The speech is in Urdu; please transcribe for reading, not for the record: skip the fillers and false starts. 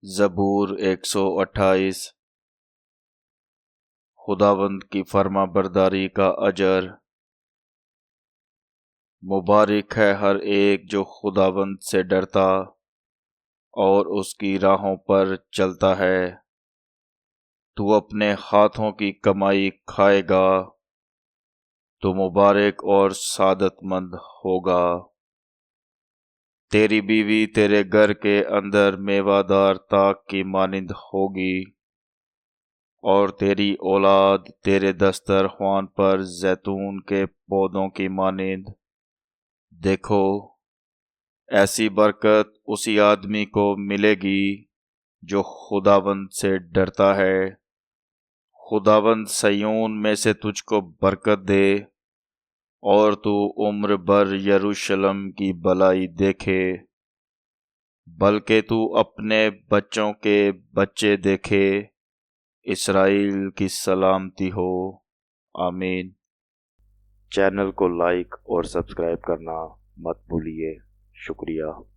زبور 128۔ خداوند کی فرما برداری کا اجر۔ مبارک ہے ہر ایک جو خداوند سے ڈرتا اور اس کی راہوں پر چلتا ہے۔ تو اپنے ہاتھوں کی کمائی کھائے گا، تو مبارک اور سعادت مند ہوگا۔ تیری بیوی تیرے گھر کے اندر میوہ دار طاق کی مانند ہوگی، اور تیری اولاد تیرے دسترخوان پر زیتون کے پودوں کی مانند۔ دیکھو، ایسی برکت اسی آدمی کو ملے گی جو خداوند سے ڈرتا ہے۔ خداوند صیون میں سے تجھ کو برکت دے، اور تو عمر بھر یروشلم کی بھلائی دیکھے، بلکہ تو اپنے بچوں کے بچے دیکھے۔ اسرائیل کی سلامتی ہو، آمین۔ چینل کو لائک اور سبسکرائب کرنا مت بھولیے۔ شکریہ۔